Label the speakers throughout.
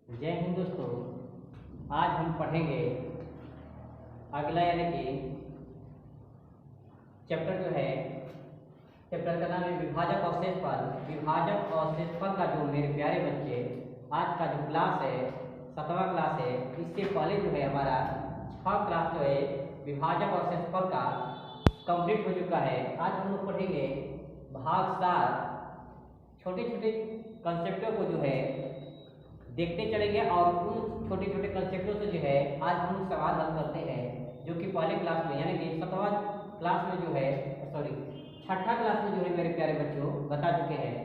Speaker 1: जय हिंद दोस्तों। आज हम पढ़ेंगे अगला यानी कि चैप्टर जो है, चैप्टर का नाम है विभाजक और शेषफल। विभाजक और शेषफल का जो मेरे प्यारे बच्चे आज का जो क्लास है 7वां क्लास है, इससे पहले जो है हमारा 6 क्लास जो है विभाजक और शेषफल का कंप्लीट हो चुका है। आज हम लोग पढ़ेंगे भाग 7। छोटे छोटे कंसेप्टों को जो है देखते चलेंगे और उन छोटे छोटे कंसेप्टों से जो है आज हम लोग सवाल हल करते हैं, जो कि पहले क्लास में यानी कि 7वां क्लास में जो है 6ठा क्लास में जो है मेरे प्यारे बच्चों बता चुके हैं।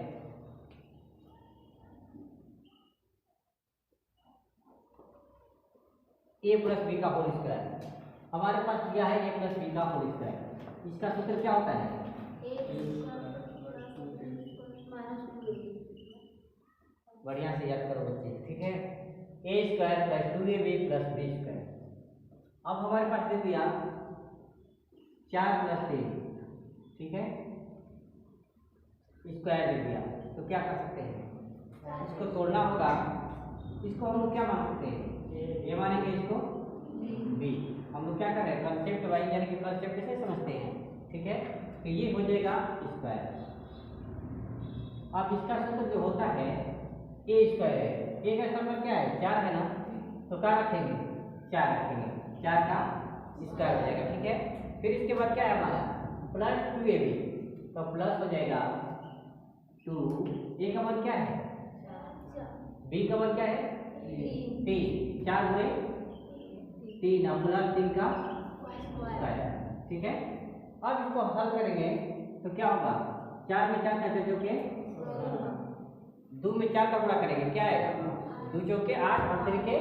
Speaker 1: ए प्लस बी का होल स्क्वायर हमारे पास दिया है, ए प्लस बी का होल स्क्वायर। इसका सूत्र क्या होता है? बढ़िया से याद करो बच्चे, ठीक है। A square plus 2ab plus B square. अब हमारे पास दे दिया 4 प्लस 3, ठीक है, स्क्वायर दे दिया। तो क्या कर सकते हैं, इसको तोड़ना होगा। इसको हम लोग क्या मान सकते हैं? ये मानेंगे इसको बी। हम लोग क्या कर रहे हैं, कंसेप्ट वाइज यानी कि कंसेप्ट से समझते हैं, ठीक है। तो ये हो जाएगा स्क्वायर। अब इसका सूत्र जो होता है ए स्क्वायर है। ए का स्थान क्या है? 4 है ना, तो क्या रखेंगे? 4 रखेंगे, 4 का स्क्वायर हो जाएगा, ठीक है। फिर इसके बाद क्या है हमारा प्लस 2ab, तो प्लस हो जाएगा 2। ए का मान क्या है? बी का मान क्या है? 3। 4 गुणे 3 और प्लस 3 का स्क्वायर, ठीक है। अब इसको हल करेंगे तो क्या होगा? 4 में 4 कैसे जो के 2 में 4 का गुणा करेंगे, क्या आएगा? 2 चौके 8 और 3 के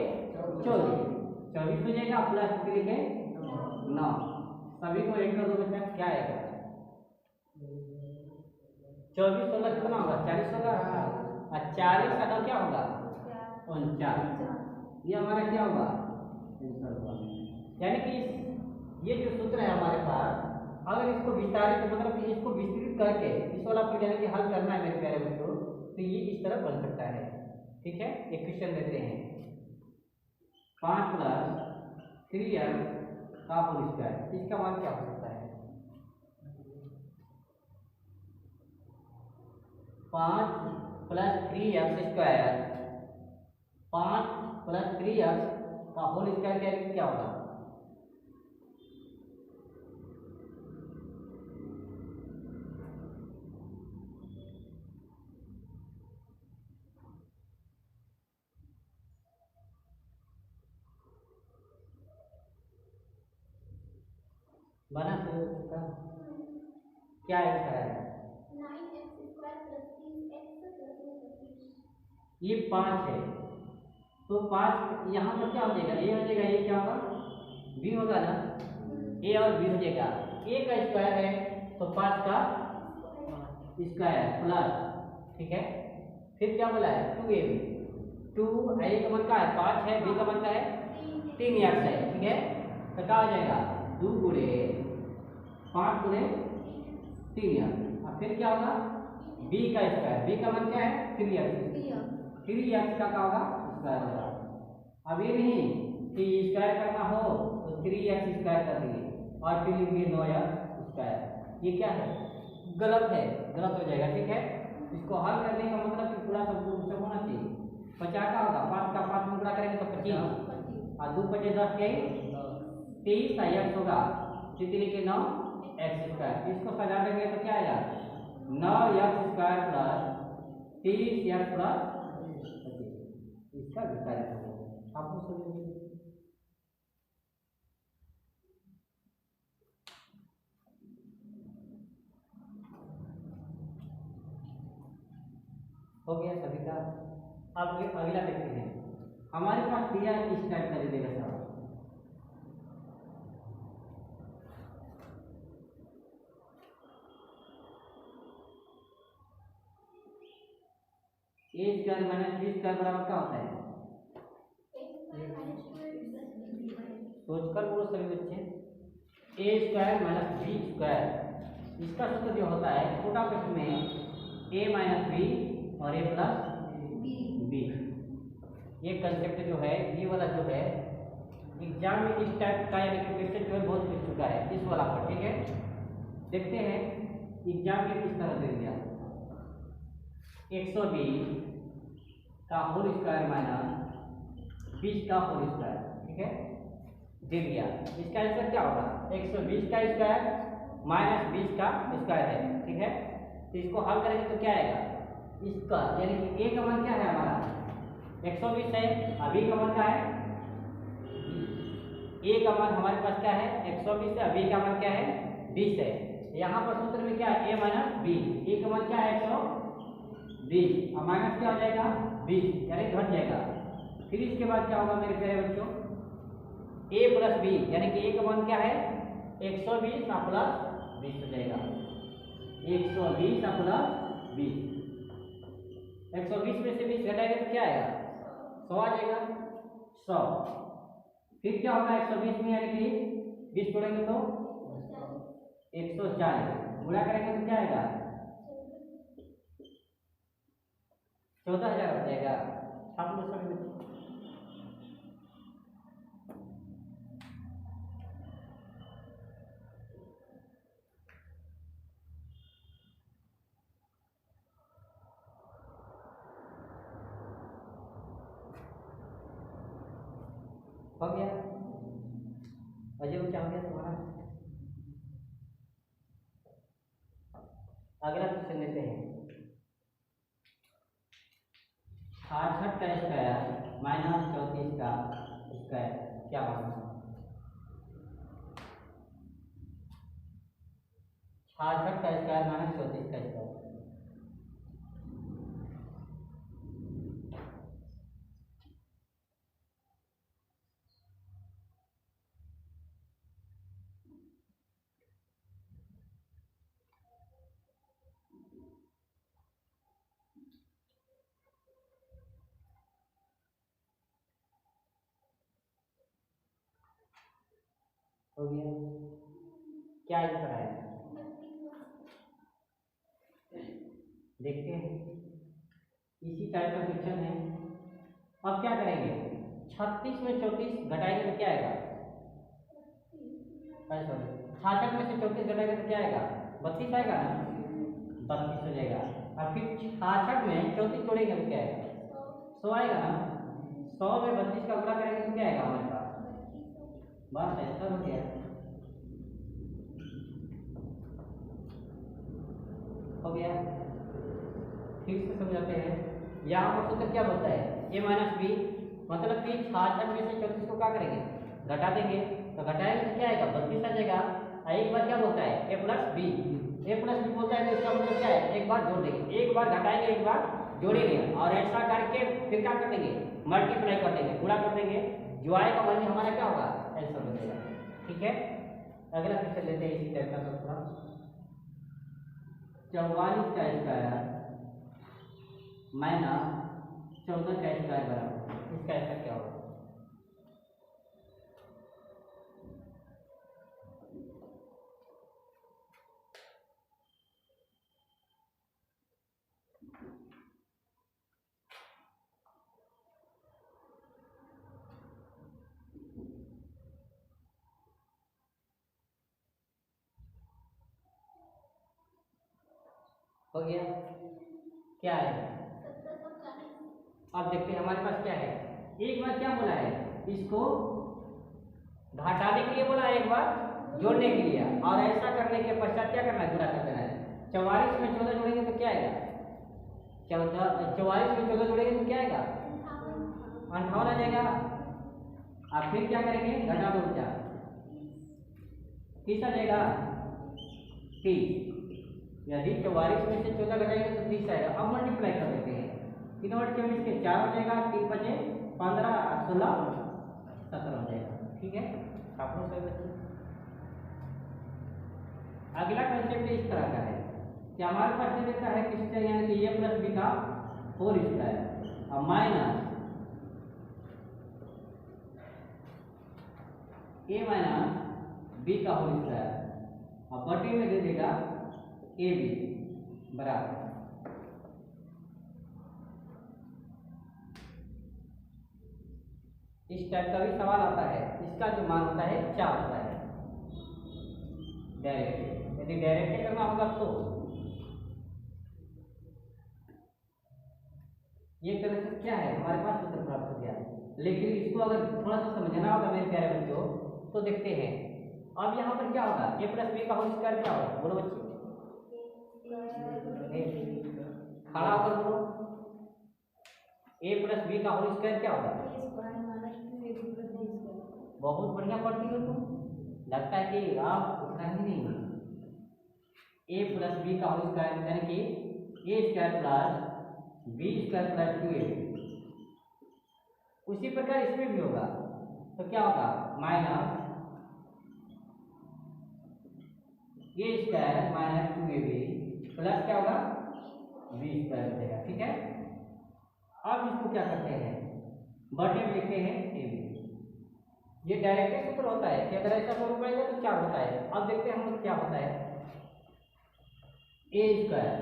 Speaker 1: 24 हो जाएगा, प्लस 3 के 9। सभी को ऐड कर दो बच्चा, क्या आएगा? 24 16 कितना होगा? 40 होगा। और 40 का 9 क्या होगा? 49। ये हमारा क्या होगा? आंसर होगा। यानी कि ये जो सूत्र है हमारे पास, अगर इसको विस्तारित मतलब कि इसको विस्तृत करके इस वाला पर यानी कि हल करना है मेरे प्यारे बच्चों, तो ये इस तरह बन सकता है, ठीक है। एक क्वेश्चन देते हैं 5 प्लस 3x का होल स्क्वायर। इसका मान क्या हो सकता है? 5 plus 3x square, 5 plus 3x का होल स्क्वायर क्या होगा? बना सकता क्या आंसर है? 9x² ये 5 है, तो 5 यहाँ पर क्या हो जाएगा? ए हो जाएगा, ये क्या होगा? बी होगा ना, ए और बी हो जाएगा। ए का स्क्वायर है तो 5 का स्क्वायर प्लस, ठीक है। फिर क्या बोला है? 2ab। 2 ए का मान का है 5 है, बी का मान का है 3x है, ठीक है। तो क्या हो जाएगा? 2 गुणे 5 गुणे 3x। और फिर क्या होगा? बी का स्क्वायर, बी का मान क्या है? 3x का क्या होगा? स्क्वायर होगा। अब ये नहीं कि स्क्वायर करना हो तो 3x स्क्वायर कर देंगे और फिर लिखेंगे 9x स्क्वायर। ये क्या है? गलत है, गलत हो जाएगा, ठीक है। इसको हल करने का मतलब कि पूरा सब होना चाहिए। 50 का होगा, 5 का 5 में गुणा करेंगे तो 25 और 2 5 10 के 30 x होगा, 3 के 9 x स्क्वायर। इसको सजा देंगे तो क्या आएगा? 9x square plus 30x plus 25। इसका विस्तारित होगा आपको समझ हो गया सभी का। अब अगला देखते हैं, हमारे पास दिया इस टाइप का दे देगा सवाल। ए स्क्वायर माइनस बी स्क्वायर बराबर क्या होता है? सोचकर बोलो सभी बच्चे। ए स्क्वायर माइनस बी स्क्वायर, इसका सूत्र जो होता है छोटा प्रश्न में ए माइनस बी और ए प्लस बी। ये कंसेप्ट जो है, ये वाला जो है एग्जाम में इस टाइप का यानी कि क्वेश्चन जो है बहुत पूछ चुका है इस वाला पर, ठीक है। देखते हैं एग्जाम में किस तरह दे दिया। 120 का होल स्क्वायर माइनस 20 का होल स्क्वायर, ठीक है, दे दिया। इसका आंसर क्या होगा? 120 का स्क्वायर माइनस 20 का स्क्वायर है, ठीक है। तो इसको हल करेंगे तो क्या आएगा? इसका यानी कि ए का मान क्या है हमारा? 120 है। अभी का मान क्या है? ए का मान हमारे पास क्या है? 120 है। अभी का मान क्या है? 20 है। यहाँ पर सूत्र में क्या है? ए माइनस बी। ए का मान क्या है? 120 और माइनस क्या हो जाएगा? 20 यानी घट जाएगा। फिर इसके बाद क्या होगा मेरे प्यारे बच्चों? ए प्लस बी यानी कि ए का मान क्या है? 120 और प्लस 20 हो जाएगा। 120 और प्लस 20, 120 में से 20 घटाएंगे तो क्या आएगा? 100 आ जाएगा। 100 फिर क्या होगा? 120 में यानी कि 20 जोड़ेंगे तो 140, गुणा करेंगे तो क्या आएगा? 14,000 हो जाएगा। छाप लो सभी बच्चे। हो गया? अजय क्या हो गया तुम्हारा? अगला क्वेश्चन लेते हैं। 66 का स्क्वायर माइनस 34 का स्क्वायर क्या बनेगा? 66 का स्क्वायर माइनस 34 का स्क्वायर। हो गया? क्या आंसर है? देखते हैं, इसी टाइप का क्वेश्चन है। अब क्या करेंगे? 36 में 34 घटाएंगे तो क्या आएगा? सॉरी, 66 में से 34 घटाएंगे तो क्या आएगा? 32 आएगा ना? 32 हो जाएगा। और फिर 66 में 34 जोड़ेंगे तो क्या आएगा? 100 आएगा ना? 100 में 32 का गुणा करेंगे तो क्या आएगा हमारे पास? बस ऐसा हो गया। हो गया? फिर से समझाते हैं। यहाँ पर सूत्र क्या बोलता है? ए माइनस बी, मतलब कि 66 में से 34 को क्या करेंगे? घटा देंगे। तो घटाएंगे तो क्या आएगा? 32 आ जाएगा। एक बार क्या बोलता है? ए प्लस बी। ए प्लस बी बोलता है तो इसका मतलब क्या है? एक बार जोड़ देंगे, एक बार घटाएंगे, एक बार जोड़ेंगे, और ऐसा करके फिर क्या कर देंगे? मल्टीप्लाई कर देंगे, गुणा कर देंगे। जो आएगा वही हमारा क्या होगा? आंसर हो जाएगा। ठीक है, अगला क्वेश्चन लेते हैं इसी टाइप का दूसरा। 44 का स्क्वायर माइनस 14 का स्क्वायर बराबर, इसका आंसर क्या होगा? हो गया? क्या है? अब देखते हैं हमारे पास क्या है। एक बार क्या बोला है? इसको घटाने के लिए बोला है, एक बार जोड़ने के लिए, और ऐसा करने के पश्चात क्या करना है? गुणा कर देना है। 44 में 14 जोड़ेंगे तो क्या आएगा? 44 में 14 जोड़ेंगे तो क्या आएगा? 58 आ जाएगा। अब फिर क्या करेंगे? घटा दो बचा, 30 आ जाएगा। 30, यदि 44 में से 14 घटाएंगे तो 30 आएगा। अब मल्टीप्लाई कर देते हैं। 3 और 24 के 4 हो जाएगा, 3 बचे 15, 16, 17 हो जाएगा। ठीक है, आप लोग सभी बच्चे। अगला कंसेप्ट इस तरह का है कि हमारे पास दे देता है किसी तरह, यानी कि ए प्लस बी का होल स्क्वायर और माइनस ए माइनस बी का होल स्क्वायर, और बटे में दे देगा ए बी बराबर इस टाइप का भी सवाल आता है, इसका जो मान होता है 4 होता है डायरेक्ट। यदि डायरेक्ट करना होगा तो ये तरह से क्या है हमारे पास उत्तर प्राप्त हो गया। लेकिन इसको अगर थोड़ा सा समझना होगा मेरे प्यारे बच्चों तो देखते हैं। अब यहाँ पर क्या होगा, ए प्लस बी का होल स्क्वायर क्या होगा, बोलो बच्चों, खड़ा होकर बोलो, ए प्लस बी का होल स्क्वायर क्या होगा। बहुत बढ़िया पढ़ती हो तुम, लगता है कि आप उतना ही नहीं। ए प्लस बी का होल स्क्वायर यानी कि A square plus B square plus 2ab। उसी प्रकार इसमें भी होगा, तो क्या होगा minus A square minus 2ab plus क्या होगा बी स्क्वायर हो जाएगा। ठीक है, अब इसको क्या करते हैं, बटे में लिखते हैं ए बी। ये डायरेक्ट सूत्र होता है कि अगर ऐसा स्वरूप आएगा तो क्या होता है। अब देखते हैं हम क्या होता है, A square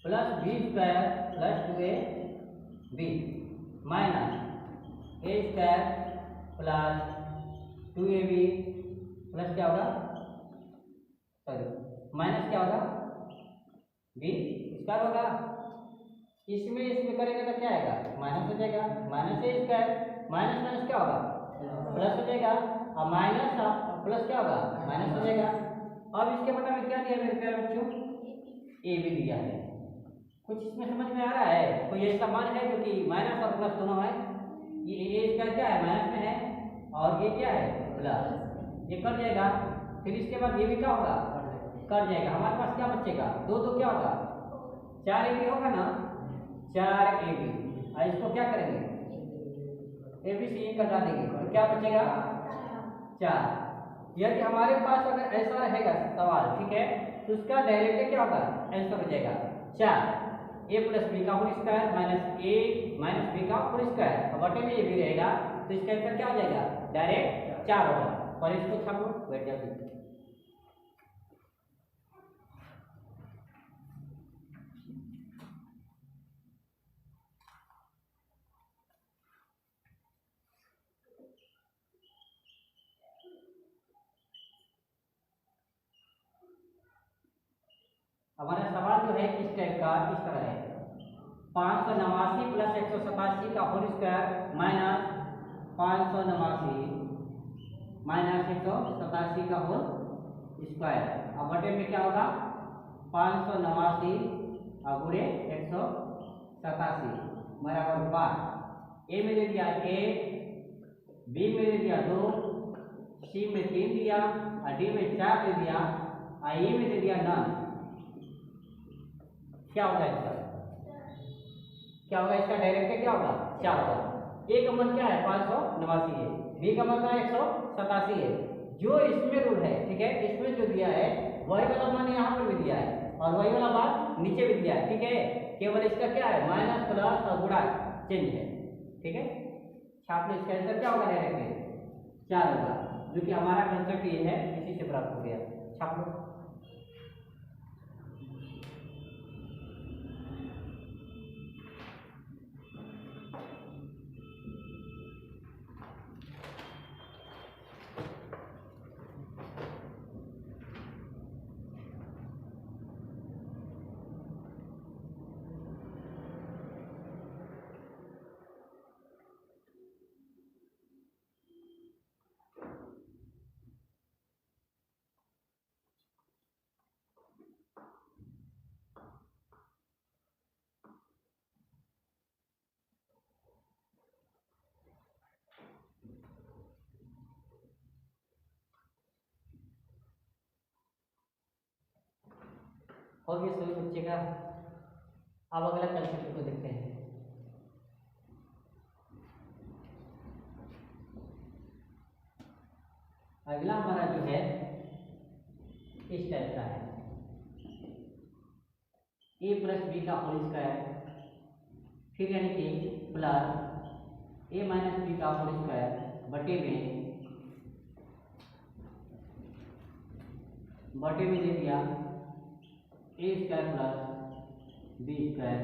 Speaker 1: plus B square plus 2ab minus A square plus 2ab plus क्या होगा, सॉरी माइनस क्या होगा बी स्क्वायर होगा। इसमें करेंगे तो क्या आएगा, माइनस हो जाएगा, minus A square minus minus क्या होगा प्लस हो जाएगा, और माइनस प्लस क्या होगा माइनस हो जाएगा। अब इसके बटा में क्या दिया मेरे प्यारे बच्चों, ए भी दिया है। कुछ इसमें समझ में आ रहा है, तो ये समान है जो कि माइनस और प्लस दोनों है। ये ए स्क्वायर क्या है माइनस में है और ये क्या है प्लस, ये कट जाएगा। फिर इसके बाद ये भी क्या होगा कट जाएगा, हमारे पास क्या बचेगा, दो तो क्या होगा 4ab होगा ना, 4ab। और इसको क्या करेंगे ए बी सी कटा देंगे तो क्या बचेगा 4। यदि हमारे पास अगर ऐसा रहेगा सवाल, ठीक है, तो उसका डायरेक्ट क्या होगा आंसर हो जाएगा 4 ए प्लस बी का होल स्क्वायर माइनस ए माइनस बी का होल स्क्वायर, और बटे में ये भी रहेगा तो इसका आंसर क्या हो जाएगा डायरेक्ट 4 होगा। और इसको छापो बैठ जाओ। हमारा सवाल जो है इस टाइप का इस तरह है, 589 प्लस 187 का होल स्क्वायर माइनस 589 माइनस 187 का होल स्क्वायर। अब बटे में क्या होगा 589 और गुणे 187 बराबर 5। ए में दे दिया 1, बी में दे दिया 2, सी में 3 दिया, और डी में 4 दे दिया, और ई में दे दिया 9। क्या होगा इसका, क्या होगा इसका डायरेक्ट क्या होगा 4 होगा। ए का मान क्या है 589 है, बी का मान क्या है 187 है। जो इसमें रूल है, ठीक है, इसमें जो दिया है वही वाला मान यहाँ पर भी दिया है और वही वाला मान नीचे भी दिया है। ठीक है, केवल इसका क्या है माइनस प्लस और गुणा चेंज है। ठीक है, छाप लो, इसका आंसर क्या होगा डायरेक्ट 4 होगा, जो कि हमारा कंसेप्ट ये है, इसी से प्राप्त हो गया। छाप लो। हो गया सभी बच्चे का। अब अगला कंसेप्ट को देखते हैं। अगला हमारा जो है इस टाइप का है, ए प्लस बी का होल स्क्वायर, फिर यानी कि प्लस ए माइनस बी का होल स्क्वायर बटे में दे दिया ए स्क्वायर प्लस बी स्क्वायर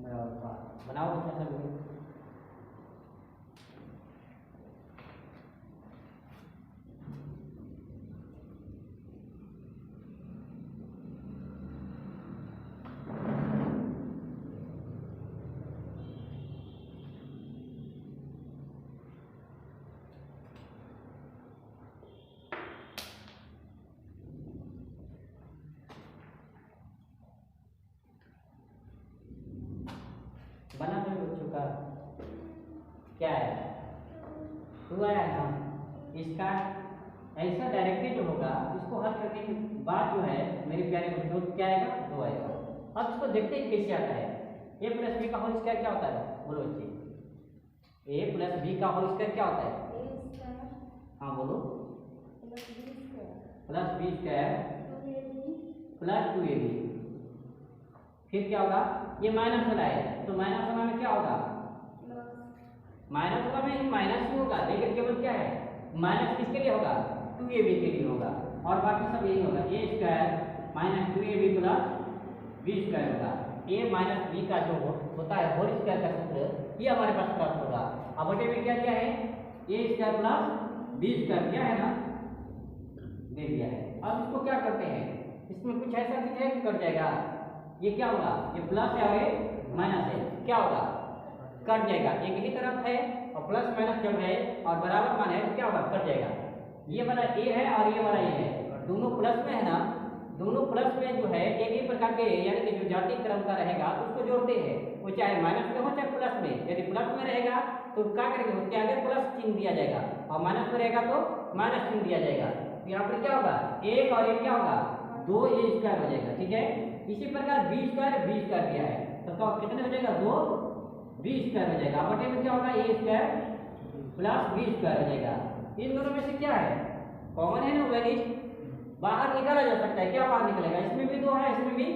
Speaker 1: बराबर 5। बनाओ अच्छा सब। बना मेरे बच्चों का क्या है, 2 आया ना। इसका ऐसा डायरेक्टली जो होगा इसको हल करने के बाद जो है मेरे प्यारे बच्चों क्या आएगा, 2 आएगा। अब इसको देखते हैं कैसे आता है। ए प्लस बी का होल स्क्वायर क्या होता है, बोलो बच्चे। ए प्लस बी का होल स्क्वायर क्या होता है, हाँ बोलो, plus B square plus 2ab। फिर क्या होगा, ये माइनस वाला है तो माइनस वाला में क्या होगा, माइनस वाला में माइनस ही होगा, लेकिन केवल क्या है माइनस किसके लिए होगा, 2ab के लिए होगा, और बाकी सब यही होगा। A square minus 2ab plus B square होगा। ए माइनस बी का जो होता है होल स्क्वायर का सूत्र ये हमारे पास प्राप्त होगा। अब बटे में क्या दिया है, A square plus B square क्या है ना, दे दिया है। अब इसको क्या करते हैं, इसमें कुछ ऐसा चीज है कि कट जाएगा, ये क्या होगा, ये प्लस है और ये माइनस है, क्या होगा कट जाएगा। एक ही तरफ है और प्लस माइनस जब है और बराबर मान है तो क्या होगा, कट जाएगा। ये वाला ए है और ये वाला ए है, दोनों प्लस में है ना, दोनों प्लस में जो है एक ही प्रकार के यानी कि जो जाति क्रम का रहेगा तो उसको जोड़ते हैं, वो चाहे माइनस में हो चाहे प्लस में। यदि प्लस में रहेगा तो क्या करेंगे, उसके आगे प्लस चिन्ह दिया जाएगा, और माइनस में रहेगा तो माइनस चिन्ह दिया जाएगा। तो यहाँ पर क्या होगा, एक और एक क्या होगा, 2 ए स्क्वायर हो जाएगा, ठीक है। इसी प्रकार बी स्क्वायर दिया है तो कितने हो जाएगा, 2 बी स्क्वायर हो जाएगा। बटे में क्या होगा, A square plus B square हो जाएगा। इन दोनों में से क्या है कॉमन है ना, वैल्यूज बाहर निकाला जा सकता है। क्या बाहर निकलेगा, इसमें भी 2 है इसमें भी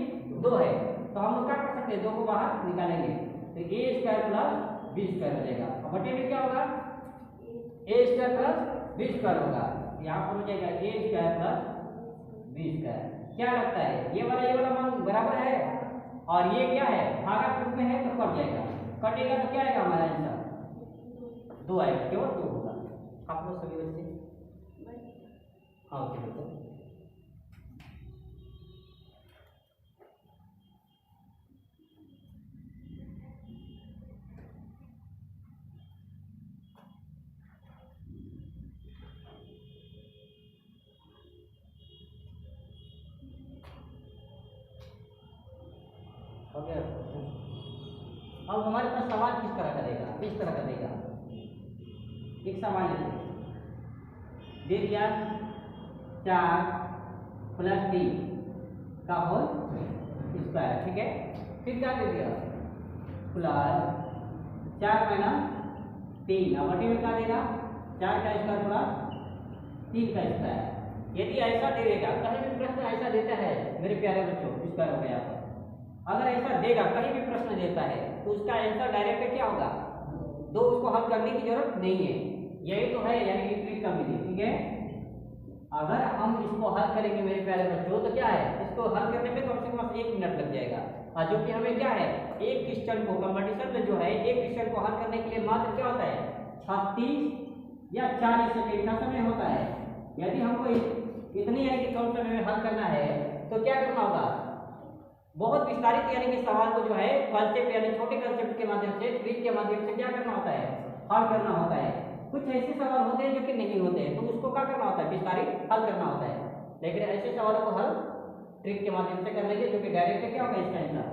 Speaker 1: 2 है, तो हम लोग क्या कर सकते हैं, 2 को बाहर निकालेंगे तो ए स्क्वायर प्लस बी स्क्वायर हो जाएगा। और बटे में क्या होगा, A square plus B square होगा, यहाँ पर हो जाएगा ए स्क्वायर प्लस बी स्क्वायर। क्या लगता है, ये वाला मान बराबर है और ये क्या है भागात्मक में है तो कट जाएगा, कटेगा तो क्या आएगा हमारा आंसर 2 आएगा, केवल 2 होगा। आप लोग सभी बच्चे हाँ ओके देखो, अब हमारे पास सवाल किस तरह का देगा, किस तरह का देगा, एक सवाल दे दिया 4 प्लस 3 का होल स्क्वायर, ठीक है। फिर क्या दे दिया, प्लस 4 माइनस 3, अब बटे में क्या देगा, 4 का स्क्वायर प्लस 3 का स्क्वायर। यदि ऐसा दे देगा, कहीं भी प्रश्न ऐसा देता है मेरे प्यारे बच्चों, स्क्वायर हो गया, अगर ऐसा देगा कहीं भी प्रश्न देता है तो उसका आंसर डायरेक्ट क्या होगा, 2 उसको हल करने की जरूरत नहीं है, यही तो है यानी कि ट्रिक का विधि, ठीक है। अगर हम इसको हल करेंगे मेरे प्यारे बच्चों तो क्या है, इसको हल करने में कम से कम 1 मिनट लग जाएगा, और जो कि हमें क्या है एक क्वेश्चन को कंपटीशन में जो है एक क्वेश्चन को हल करने के लिए मात्र क्या होता है 36 या 40 सेकेंड का समय होता है। यदि हमको इतनी यानी कि कम समय में हल करना है तो क्या करना होगा, बहुत विस्तारित यानी कि सवाल को जो है कॉन्सेप्ट यानी छोटे कॉन्सेप्ट के माध्यम से ट्रिक के माध्यम से क्या करना होता है, हल करना होता है। कुछ ऐसे सवाल होते हैं जो कि नहीं होते हैं तो उसको क्या करना होता है, विस्तारित हल करना होता है, लेकिन ऐसे सवालों को हल ट्रिक के माध्यम से कर लेंगे जो कि डायरेक्ट क्या होगा, इसका आंसर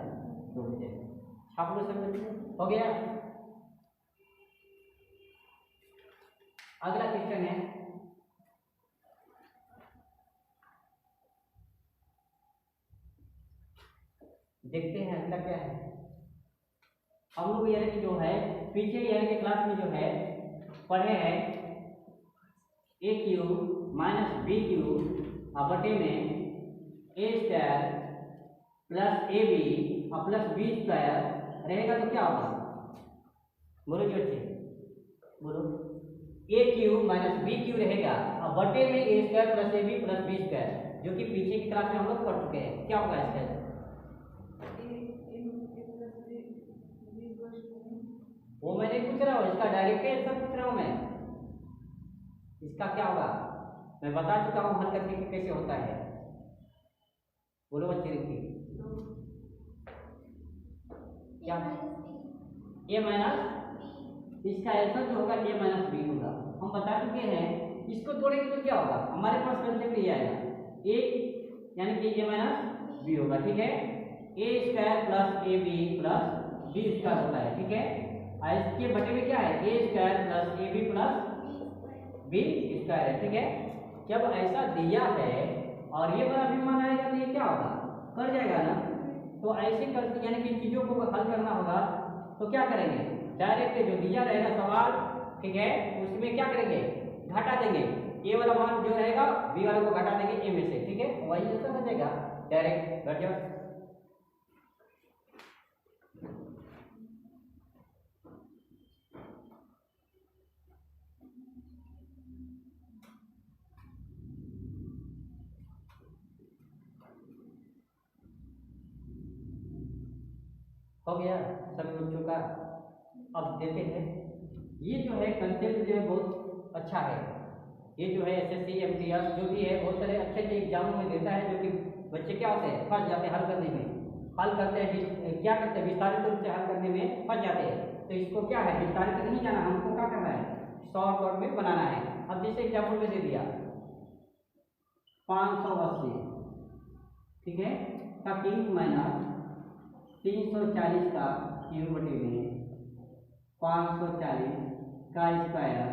Speaker 1: 2 बजे। आप लोग समझ हो गया। अगला क्वेश्चन है, देखते हैं अगला क्या है। हम लोग यानी कि जो है पीछे यानी कि क्लास में जो है पढ़े हैं A cube minus B cube बटे में A square plus A B और प्लस बी स्क्वायर रहेगा तो क्या होगा, बोलो जी बच्चे बोलो, A cube minus B cube रहेगा और बटे में A square plus A B plus B square, जो कि पीछे की क्लास में हम लोग पढ़ चुके हैं। क्या होगा इसका, वो मैंने पूछ रहा हूँ, इसका डायरेक्ट आंसर पूछ रहा हूँ मैं, इसका क्या होगा मैं बता चुका हूँ हल करने के कैसे होता है, बोलो बच्चे देखिए क्या, ए माइनस इसका आंसर जो होगा ए माइनस बी होगा। हम बता चुके हैं, इसको जोड़ेंगे तो क्या होगा, हमारे पास कंसेप्ट ये आएगा ए यानी कि ए माइनस बी होगा, ठीक है। A square plus A B plus B square होता है, ठीक है। और इसके बटे में क्या है, A square plus A B plus B square है, ठीक है। जब ऐसा दिया है और ये वाला भी मान आएगा तो ये क्या होगा, कर जाएगा ना। तो ऐसे कर यानी कि चीज़ों को हल करना होगा तो क्या करेंगे, डायरेक्ट जो दिया रहेगा सवाल, ठीक है, उसमें क्या करेंगे, घटा देंगे। ए वाला मान जो रहेगा बी वाले को घटा देंगे ए में से, ठीक है। वही ऐसा हो जाएगा, डायरेक्ट घट जाओ। हो गया सभी बच्चों का। अब देखते हैं, ये जो है कंसेप्ट जो है बहुत अच्छा है। ये जो है एसएससी एमटीएस जो भी है बहुत सारे अच्छे अच्छे एग्जामों में देता है, जो कि बच्चे क्या होते हैं, फंस जाते हैं हल करने में। हल करते हैं क्या करते हैं, विस्तारित रूप से हल करने में फंस जाते हैं। तो इसको क्या है, विस्तारित नहीं जाना, हमको क्या करना है, शॉर्टकट में बनाना है। अब जैसे एग्जाम्पल में दे दिया 580, ठीक है, का क्यूब माइनस 340 का क्यूब बटे में 540 का स्क्वायर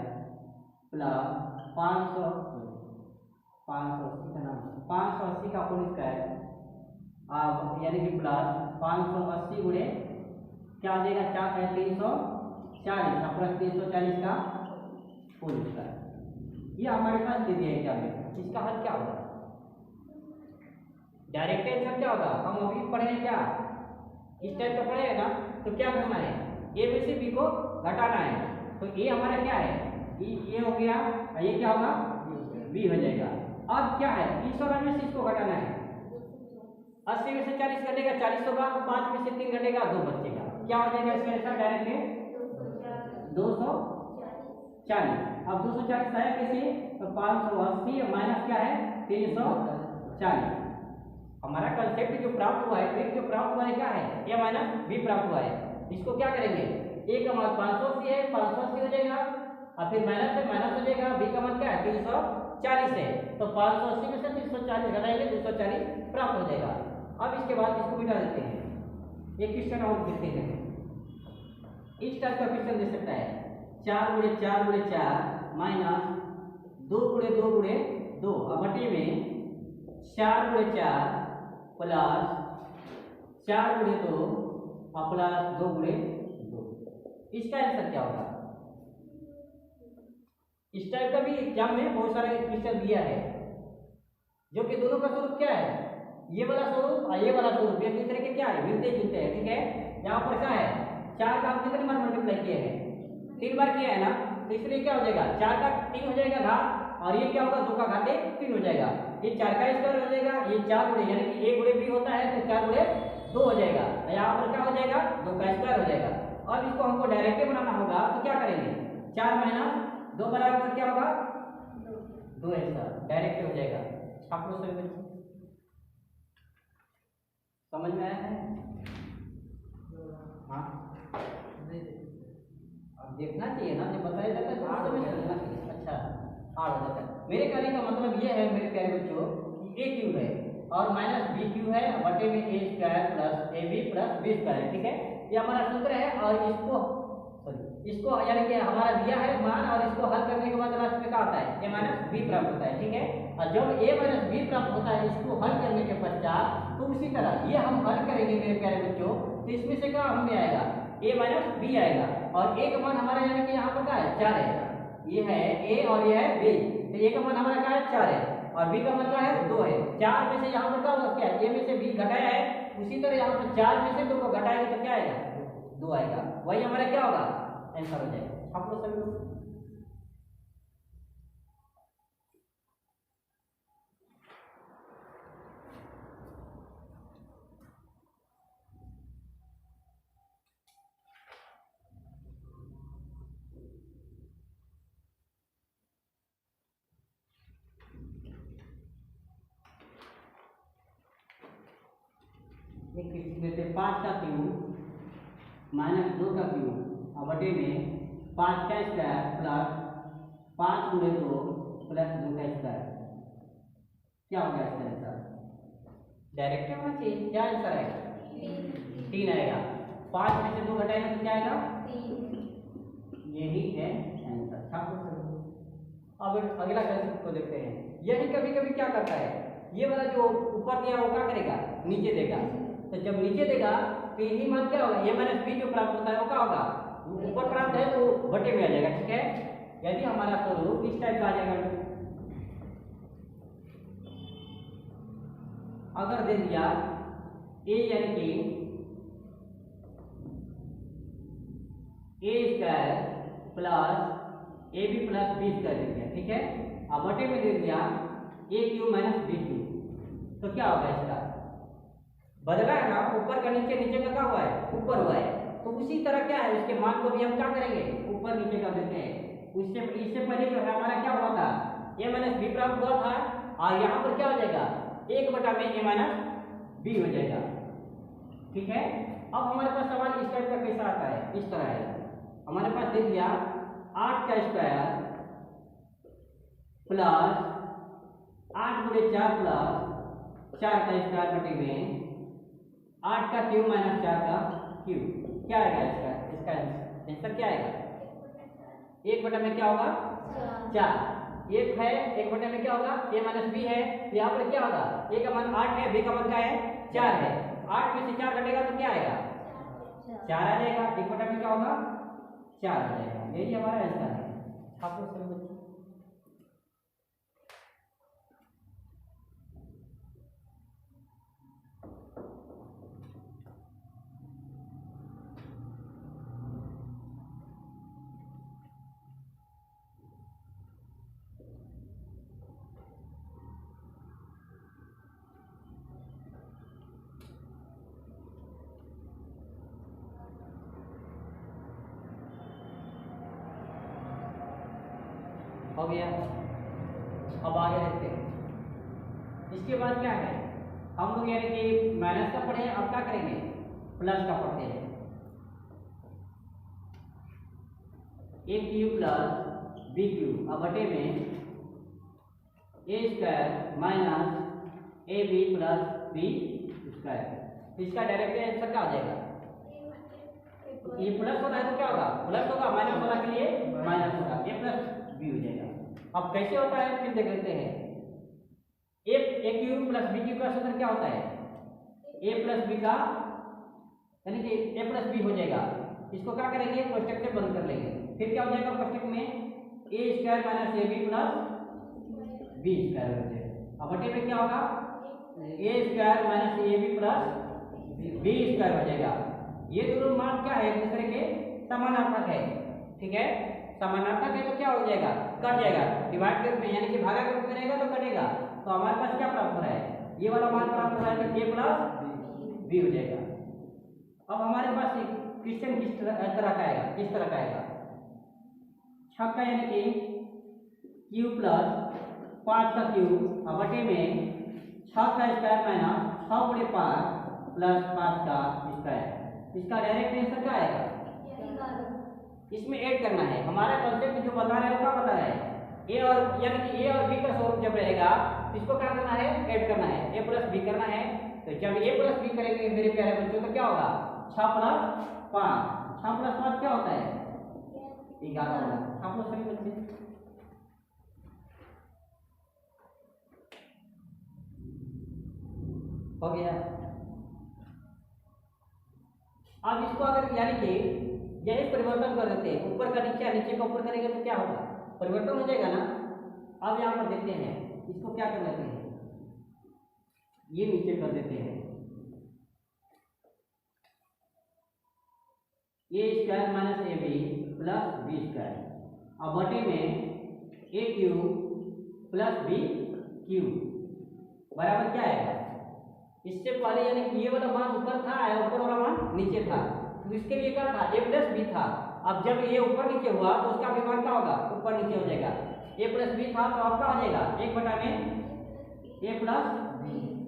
Speaker 1: प्लस 580 का नाम 580 का होल स्क्वायर, अब यानी कि प्लस 580 गुणे क्या आ जाएगा, 340 प्लस 340 का होल स्क्वायर। ये हमारे पास दे दिया है क्या में, इसका हल क्या होगा, डायरेक्ट आंसर क्या होगा, हम अभी पढ़े हैं क्या, इस टाइप का पढ़े हैं ना। तो क्या करना है, ए में से बी को घटाना है। तो ए हमारा क्या है, ये हो गया, ये क्या होगा, बी हो जाएगा। अब क्या है, 300 में से इसको घटाना है, 80 में से 40 घटेगा 40 होगा, 5 में से 3 घटेगा 2 बचेगा, क्या हो जाएगा इसका आंसर, डायरेक्ट 240। अब 240 आया कैसे, तो 580 माइनस क्या है 340। हमारा कंसेप्ट जो प्राप्त हुआ है, ट्रिक जो प्राप्त हुआ है क्या है, ए माइनस बी प्राप्त हुआ है। इसको क्या करेंगे, ए का मान 580 है, 580 हो जाएगा, और फिर माइनस से माइनस हो जाएगा, बी का मान क्या है 340 है, तो 580 में से 340 घटाएंगे 240 प्राप्त हो जाएगा। अब इसके बाद इसको मिटा देते हैं, एक क्वेश्चन और देखते हैं। इस टाइप का क्वेश्चन दे सकता है, 4 गुणे 4 गुणे 4 माइनस 2 गुणे 2 गुणे 2, अब बटे में 4 गुणे 4 प्लस 4 गुणे 2 और प्लस 2 गुणे 2। इसका आंसर क्या होगा, इस टाइप का भी एग्जाम में बहुत सारे क्वेश्चन दिया है, जो कि दोनों का स्वरूप क्या है, ये वाला स्वरूप और ये वाला स्वरूप एक दूसरे के क्या है, मिलते जुलते हैं, ठीक है। यहाँ पर क्या है, 4 का हम कितनी बार मल्टीप्लाई किए हैं, 3 बार किया है ना, तो इसलिए क्या हो जाएगा, 4 का 3 हो जाएगा घात, और ये क्या होगा 2 का घात 3 हो जाएगा। ये 4 का स्क्वायर हो जाएगा, ये 4 गुणे यानी कि 1 गुणे भी होता है तो 4 गुणे 2 हो जाएगा, यहाँ पर क्या हो जाएगा 2 का स्क्वायर हो जाएगा। अब इसको हमको डायरेक्ट बनाना होगा तो क्या करेंगे, 4 माइनस 2 बराबर क्या होगा 2, ऐसा डायरेक्ट हो जाएगा। आप लोग सभी बच्चे समझ में आया है, हाँ अब देखना चाहिए ना, जब बताया जाता है तो में समझना चाहिए। अच्छा हार्ड हो जाता है, मेरे कहने का मतलब ये है मेरे प्यारे बच्चों कि ए क्यूब है और माइनस बी क्यूब है, बटे में A square plus A B plus B square, ठीक है। ये हमारा सूत्र है, और इसको यानी कि हमारा दिया है मान, और इसको हल करने के बाद लास्ट में क्या आता है, ए माइनस बी प्राप्त होता है, ठीक है। और जब ए माइनस बी प्राप्त होता है, इसको हल करने के पश्चात तो उसी तरह ये हम हल करेंगे मेरे प्यारे बच्चों, तो इसमें से क्या हमें आएगा, ए माइनस बी आएगा, और ए का मान हमारा यानी कि यहाँ पर क्या है 4 है, ये है ए और ये है बी, तो ए का मान हमारा क्या है 4 है, और बी का मान क्या है 2 है। 4 में से यहाँ पर क्या होगा, क्या ए में से बी घटाया है, उसी तरह यहाँ पर 4 में से 2 को घटाएंगे तो क्या आएगा 2 आएगा, वही हमारा क्या होगा आंसर हो जाएगा। आप लोग सभी लोग में से 5 का क्यूब माइनस 2 का क्यूब और बटे में 5 का स्क्वायर प्लस 5 गुणे 2 प्लस 2 का स्क्वायर, क्या हो गया इसका आंसर, डायरेक्ट होना चाहिए, क्या आंसर आएगा 3 आएगा। 5 में से 2 घटाएंगे तो क्या आएगा? 3। यही है आंसर। अब अगला क्वेश्चन को देखते हैं। यही कभी कभी क्या करता है, ये वाला जो ऊपर दिया वो क्या करेगा, नीचे देगा। तो जब नीचे देगा तो यही मान क्या होगा, a माइनस बी जो प्राप्त होता है वो क्या होगा, ऊपर प्राप्त है तो बटे में आ जाएगा। ठीक है, यदि हमारा स्वरूप इस टाइप का आ जाएगा, अगर दे दिया a यानी कि a square plus A B plus B square दे दिया। ठीक है, अब बटे में दे दिया A cube minus B cube, तो क्या होगा, इसका बदला है ना, ऊपर का नीचे, नीचे का क्या हुआ है, ऊपर हुआ है। तो उसी तरह क्या है, उसके मान को भी हम क्या करेंगे, ऊपर नीचे कर देते हैं। इससे पहले जो है हमारा क्या हुआ था, ए माइनस बी प्राप्त हुआ था, और यहाँ पर क्या हो जाएगा, 1 में ए माइनस बी हो जाएगा। ठीक है, अब हमारे पास सवाल इस टाइप का कैसा आता है, इस तरह है। हमारे पास दे दिया 8 का स्क्वायर प्लस 8 गुणे 4 प्लस 4 का स्क्वायर बटे में 8 का क्यूब माइनस 4 का क्यूब, क्या आएगा इसका आंसर क्या आएगा, 1 में क्या होगा, 4। 1 है, 1 में क्या होगा, a माइनस बी है, यहाँ पर क्या होगा, a का मान 8 है, b का मान क्या है, 4 है। 8 में से 4 घटेगा तो क्या आएगा, 4 आ जाएगा। 1 में क्या होगा, 4 आ जाएगा। यही हमारा आंसर है। छात्रों सभी बच्चों, हो गया। अब आगे देखते हैं। इसके बाद क्या है, हम लोग यानी कि माइनस का पढ़े, अब क्या करेंगे, प्लस का पढ़ते हैं। A cube plus B cube, अब बटे में A square minus A B plus B square. इसका डायरेक्ट आंसर क्या हो जाएगा, ये प्लस होता है तो क्या होगा, प्लस होगा, माइनस होने के लिए माइनस होगा, ए प्लस बी हो जाएगा। अब कैसे होता है फिर देख लेते हैं। A cube plus B cube का सूत्र क्या होता है, ए प्लस बी का, यानी कि ए प्लस बी हो जाएगा। इसको क्या करेंगे, कोष्टक से बंद कर लेंगे, फिर क्या हो जाएगा कोष्टक में, A square minus A B plus B square हो जाएगा। अब बटे में क्या होगा, A square minus A B plus B square हो जाएगा। ये दोनों मान क्या है, एक दूसरे के समानार्थक है। ठीक है, समानार्थक है तो क्या हो जाएगा, कट जाएगा, डिवाइड के रूप में यानी कि भागा के रूप में रहेगा तो कटेगा। तो हमारे पास क्या प्राप्त हो रहा है, ये वाला मान प्राप्त हो रहा है तो a प्लस बी हो जाएगा। अब हमारे पास क्वेश्चन किस तरह का आएगा, किस तरह का आएगा, 6 का यानी कि क्यूब प्लस 5 का क्यूब, अब बटे में 6 का स्क्वायर माइनस 6 गुणे 5 प्लस 5 का स्क्वायर। इसका डायरेक्ट आंसर क्या आएगा, इसमें ऐड करना है। हमारा कॉन्सेप्ट जो बता रहा है वो क्या बता रहा है, ए और यानी कि ए और बी का स्वरूप जब रहेगा इसको क्या करना है, ऐड करना है, ए प्लस बी करना है। तो जब ए प्लस बी करेंगे मेरे प्यारे बच्चों तो क्या होगा, 6 प्लस 5, 6 प्लस 5 क्या होता है, 11 होगा। आप लोग सभी बच्चे हो गया। अब इसको अगर यानी कि यही परिवर्तन कर देते हैं, ऊपर का नीचे, नीचे का ऊपर करेंगे तो क्या होगा, परिवर्तन हो जाएगा ना। अब यहाँ पर देखते हैं, इसको क्या कर लेते हैं, ये नीचे कर देते हैं, A square minus A B plus B square, अब बटे में A cube plus B cube बराबर क्या आएगा। इससे पहले यानी कि ये वाला मान ऊपर था, ऊपर वाला मान नीचे था, तो इसके लिए क्या था, ए प्लस बी था। अब जब ये ऊपर नीचे हुआ तो उसका भी मान क्या होगा, ऊपर नीचे हो जाएगा। ए प्लस बी था तो अब क्या हो जाएगा, 1 में ए प्लस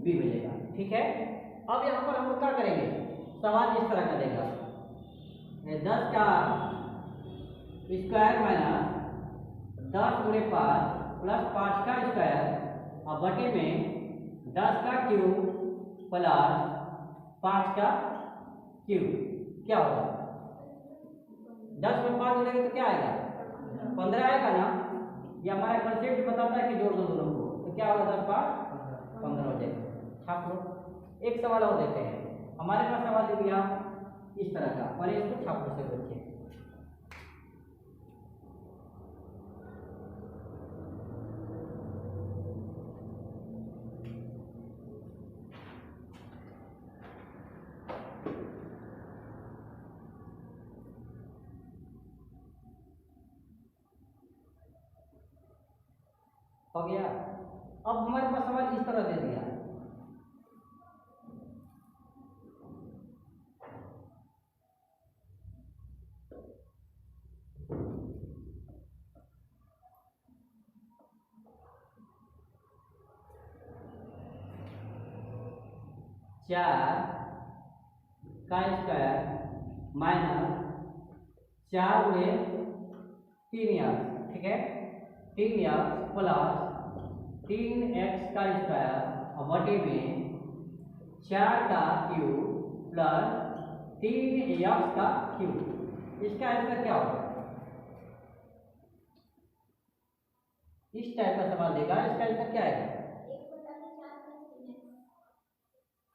Speaker 1: बी हो जाएगा। ठीक है, अब यहाँ पर हम लोग क्या करेंगे, सवाल इस तरह का देगा, 10 का स्क्वायर माइनस 10 गुणे 5 प्लस 5 का स्क्वायर, अब बटे में 10 का क्यूब प्लस 5 का क्यूब। क्या होगा? 10 में 5 जोड़ेंगे तो क्या आएगा? 15 आएगा ना। ये हमारा कंसेप्ट बताता है कि जोड़ दो दोनों को, तो क्या होगा? 10 5 15 हो जाएगा। छाप लो। एक सवाल और देते हैं। हमारे पास सवाल दे दिया इस तरह का, और इसको छाप लो से बच्चे। हो गया। अब हमारे पास सवाल इस तरह दे दिया, चार का स्क्वायर माइनस 4 गुणे 3x, ठीक है, 3x प्लस 3x का स्क्वायर और बटे में 4 का क्यूब प्लस 3x का क्यूब। इसका आंसर क्या होगा? इस टाइप का सवाल देगा, इसका आंसर क्या आएगा?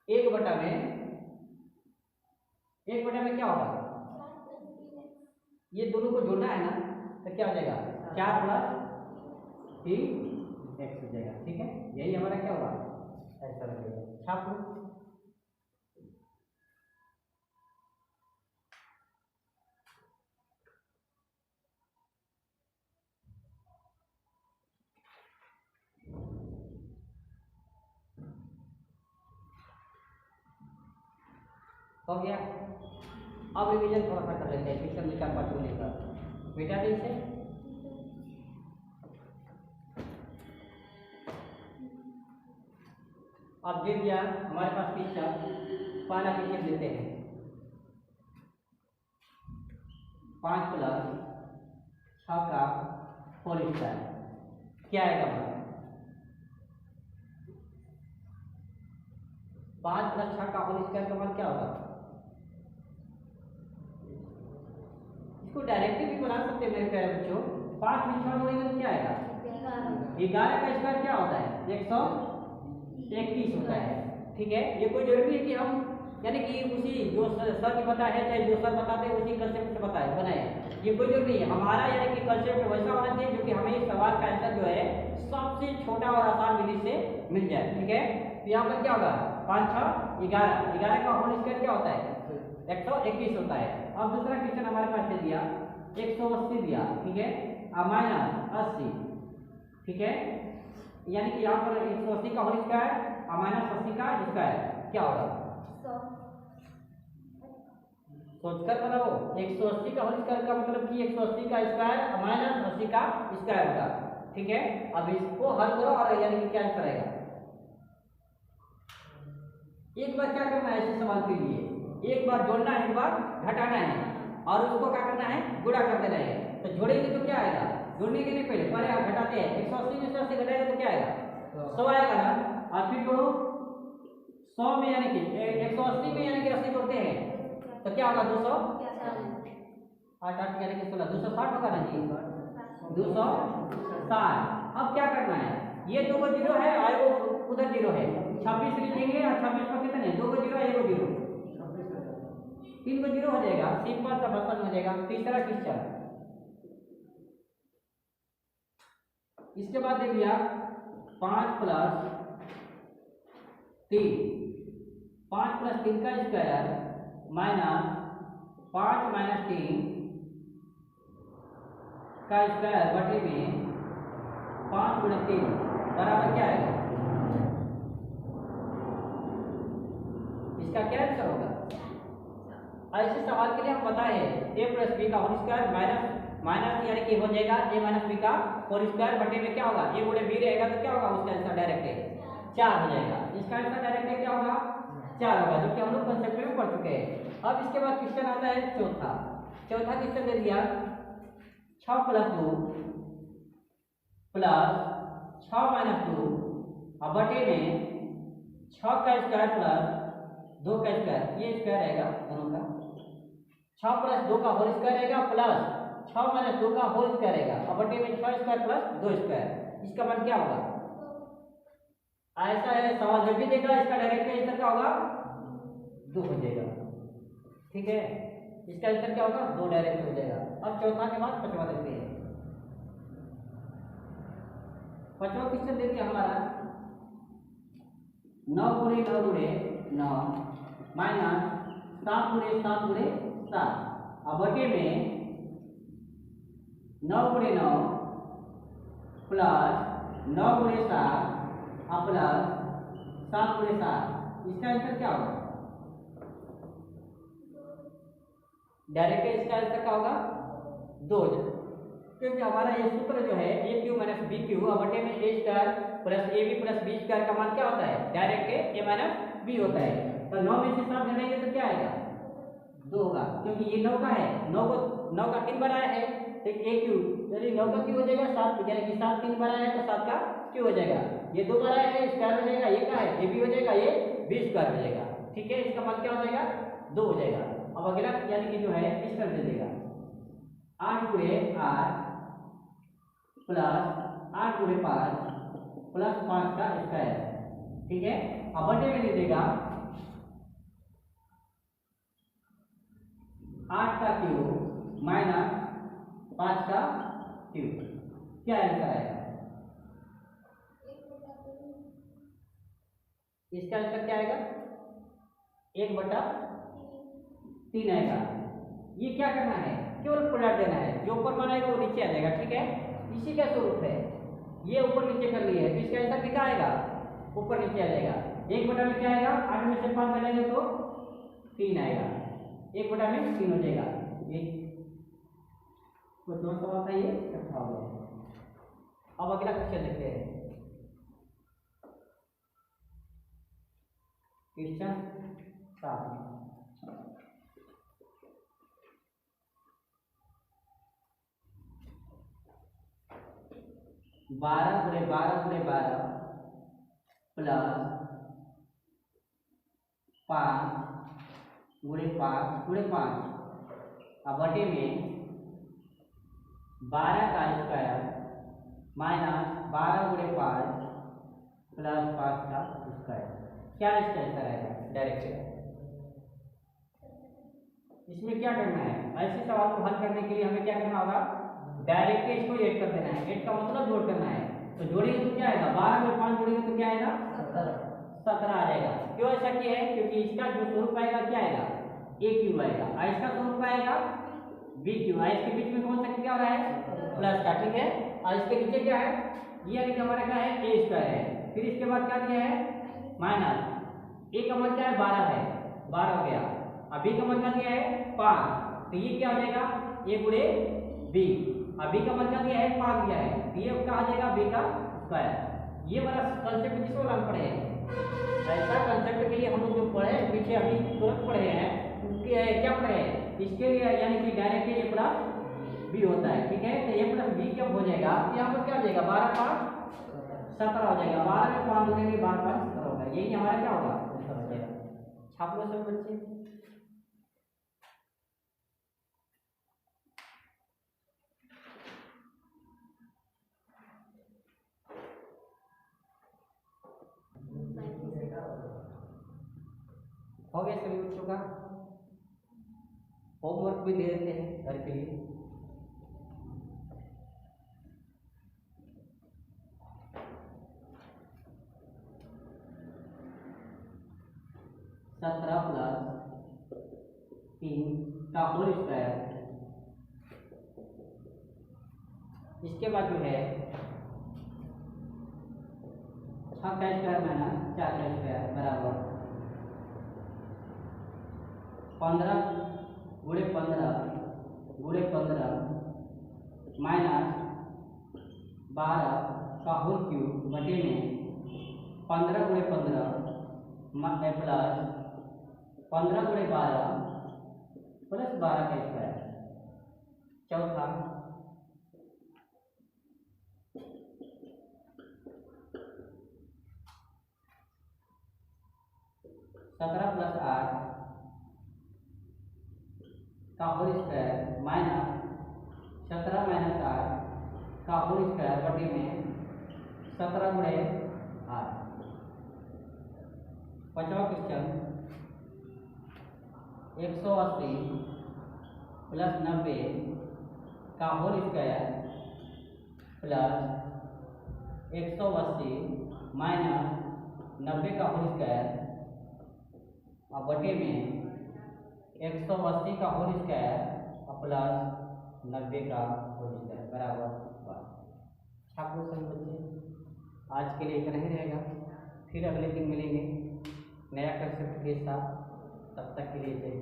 Speaker 1: 1 बटा में क्या होगा? ये दोनों को जोड़ना है ना, तो क्या हो जाएगा? 4 प्लस 3x हो जाएगा, ठीक है। यही हमारा क्या होगा? ऐसा लगेगा। छाप लो। हो गया। अब रिवीजन थोड़ा सा कर लेते हैं, क्वेश्चन 4 5 को लेकर। बेटा दी से अब दे दिया हमारे पास क्वेश्चन। पहला क्वेश्चन लेते हैं, 5 प्लस 6 का होल स्क्वायर क्या आएगा? 5 प्लस 6 का होल स्क्वायर का मान क्या होगा? इसको डायरेक्टली भी बना सकते हैं मेरे प्यारे बच्चों। 5 में 6 जोड़ेंगे तो क्या आएगा? 11 का स्क्वायर क्या होता है? 121 होता है, ठीक है। ये कोई जरूरी है कि हम यानी कि उसी जो सर की पता है चाहे जो सर बताते हैं उसी कंसेप्ट से बनाए, ये कोई जरूरी नहीं है। हमारा यानी कि कंसेप्ट वैसा होना चाहिए जो कि हमें सवाल का आंसर जो है सबसे छोटा और आसान विधि से मिल जाए, ठीक है। तो यहाँ पर क्या होगा? 5 6 11, 11 का होल स्क्वायर क्या होता है? 121 होता है। अब दूसरा क्वेश्चन हमारे पास दे दिया 180 दिया, ठीक है, माइनस 80, ठीक है। यानी कि यहाँ पर 180 का होल स्क्वायर और माइनस 80 का स्क्वायर क्या होगा? सोचकर बनाओ। 180 का होल स्क्वायर का मतलब कि 180 का स्क्वायर और माइनस 80 का स्क्वायर होगा, ठीक है। अब इसको हल करो और यानी कि क्या आंसर आएगा? एक बार क्या करना है ऐसे सवाल के लिए? एक बार जोड़ना है, एक बार घटाना है, और उसको क्या करना है? गुणा कर देना है। तो जोड़ेंगे तो क्या आएगा? जोड़ने के लिए पहले घटाते हैं। 180 में 180 घटाएगा तो क्या आएगा? 100 आएगा ना। और फिर जोड़ो 100 में यानी कि 180 में यानी कि 80 जोड़ते हैं तो क्या होगा? 200 8 8 यानी कि 16 260 होगा ना जी, 260। अब क्या करना है? ये 2 को 0 है और वो उधर 0 है, 26 लिखेंगे और 26 पर कितने? 2 को 0 1 को 0, 3 को 0 हो जाएगा। सिंपल सा बर्तन हो जाएगा। तीसरा क्वेश्चन इसके बाद दे दिया 5 प्लस 3, 5 प्लस 3 का स्क्वायर माइनस 5 माइनस 3 का स्क्वायर बटे में 5 गुणा 3 बराबर क्या आएगा? इसका क्या आंसर होगा? ऐसे सवाल के लिए हम बताए a प्लस बी का होल स्क्वायर माइनस यानी कि हो जाएगा a माइनस बी का होल स्क्वायर बटे में क्या होगा? a गुणे b रहेगा तो क्या होगा? उसका आंसर डायरेक्ट 4 हो जाएगा। इसका आंसर डायरेक्ट क्या होगा? 4 होगा, जो कि हम लोग कंसेप्ट में पढ़ चुके हैं। अब इसके बाद क्वेश्चन आता है चौथा क्वेश्चन दे दिया 6 प्लस 2 प्लस 6 माइनस 2 और बटे में 6 का स्क्वायर प्लस 2 का स्क्वायर, ये स्क्वायर रहेगा दोनों का, 6 प्लस 2 का होल स्क्वायर रहेगा प्लस 6 माइनस 2 का होल स्क्वायर रहेगा। अब बटे में 6 स्क्वायर प्लस 2 स्क्वायर, इसका मान क्या होगा? ऐसा है सवाल जब भी देगा इसका डायरेक्ट आंसर क्या होगा? 2 हो जाएगा। ठीक है, इसका आंसर क्या होगा? 2 डायरेक्ट हो जाएगा। अब चौथा के बाद पांचवा देखते हैं। पांचवा क्वेश्चन देखिए हमारा 9 गुणे 9 गुणे 9 माइनस 7 गुणे 7 गुणे 7। अब बटे में 9 गुणे 9 प्लस 9 गुणे 7 प्लस 7 गुणे 7, इसका आंसर क्या होगा? डायरेक्ट इसका आंसर क्या होगा? 2, क्योंकि हमारा ये सूत्र जो है A cube minus B cube बटे में A square plus A B plus B square का मान क्या होता है? डायरेक्ट ए माइनस बी होता है। तो 9 में से 7 घटाएंगे तो क्या आएगा? 2 होगा, क्योंकि ये 9 का है, 9 का 3 बनाया है तो ए क्यू यानी 9 का क्यू हो जाएगा 7, यानी कि 7 3 बनाया है तो 7 का क्यू हो जाएगा। ये 2 बनाया है स्क्वायर हो जाएगा, ये क्या है? ए बी हो जाएगा, ये बी स्क्वायर हो जाएगा। ठीक है, इसका मान क्या हो जाएगा? 2 हो जाएगा। अब अगला यानी कि जो है इस तरह दे देगा 8 गुणे 8 प्लस 8 गुणे 5 प्लस 5 का स्क्वायर। ठीक है, अब बटे में दे देगा 8 का क्यूब माइनस 5 का क्यूब, क्या आंसर आएगा? इसका आंसर क्या आएगा? 1/3 आएगा। ये क्या करना है? केवल प्रोडक्ट देना है, जो ऊपर बनाएगा वो नीचे आ जाएगा। ठीक है, इसी का स्वरूप है, ये ऊपर नीचे कर लिए है तो इसका आंसर क्या आएगा? ऊपर नीचे आ जाएगा। 1 में क्या आएगा? 8 में से 5 घटाएंगे तो 3 आएगा, 1/3 हो जाएगा। ये कुछ और सवाल था, ये इकट्ठा हो गया। अब अगला क्वेश्चन देखते हैं। क्वेश्चन 7 12 गुणे 12 गुणे 12 प्लस 5 गुणे 5 गुणे 5। अब बटे में 12 का स्क्वायर माइनस 12 गुणे 5 प्लस 5 का स्क्वायर, क्या इसका आंसर आएगा? डायरेक्ट इसमें क्या करना है? ऐसे सवाल को हल करने के लिए हमें क्या करना होगा? डायरेक्ट इसको ऐड कर देना है। ऐड का मतलब जोड़ करना है, तो जोड़ेंगे तो क्या आएगा? 12 में 5 जोड़ेंगे तो क्या आएगा? 17 आ जाएगा। क्यों ऐसा किया है? क्योंकि इसका जो स्वरूप आएगा क्या आएगा? ए क्यू आएगा, और इसका स्वरूप आएगा बी क्यू। इसके बीच में कौन सा क्या हो रहा है? प्लस का। ठीक है, और इसके नीचे क्या है? ये यानी कि हमारा क्या है? ए स्क्वायर है। फिर इसके बाद क्या दिया है? माइनस ए का मान क्या है? 12 है, 12 हो गया। अब बी का मान क्या दिया है? 5, तो ये क्या हो जाएगा? ए गुणे बी। अब बी का मान क्या दिया है? 5 दिया है, तो ये क्या आ जाएगा? बी का स्क्वायर। ये वाला कंसेप्ट किसको लागू पढ़े हैं? ऐसा कंसेप्ट के लिए हम लोग जो पढ़े पीछे अभी तुरंत पढ़े हैं, उसके क्या पढ़े हैं? इसके लिए यानी कि डायरेक्ट ए प्लस बी होता है। ठीक है, तो ए प्लस बी कब हो जाएगा? यहाँ पर क्या हो जाएगा? 12 5 17 हो जाएगा। 12 में 5 जोड़ेंगे, 12 5 17 होगा। यही हमारा क्या होगा? हो जाएगा। छाप लो सब बच्चे। हो गया सभी बच्चों का? होमवर्क भी दे देते हैं घर के लिए। सत्रह प्लस 3 का होल स्क्वायर, इसके बाद जो है 6 का स्क्वायर माइनस 4 का स्क्वायर बराबर 15 गुणे 15 गुणे 15 माइनस 12 का होल क्यूब बटे में 15 गुणे 15 प्लस 15 गुणे 12 प्लस 12 का स्क्वायर। चौथा 17 प्लस 8 का होल स्क्वायर माइनस 17 माइनस 8 का होल स्क्वायर बटे में 17 गुणे 8। पांचवा क्वेश्चन 180 प्लस 90 का होल स्क्वायर प्लस 180 माइनस 90 का होल स्क्वायर और बटे में 180 का होल स्क्वायर और प्लस 90 का होल स्क्वायर बराबर 12। छात्रों सभी बच्चे आज के लिए इतना ही रहेगा, फिर अगले दिन मिलेंगे नया कंसेप्ट के साथ। तब तक के लिए जय।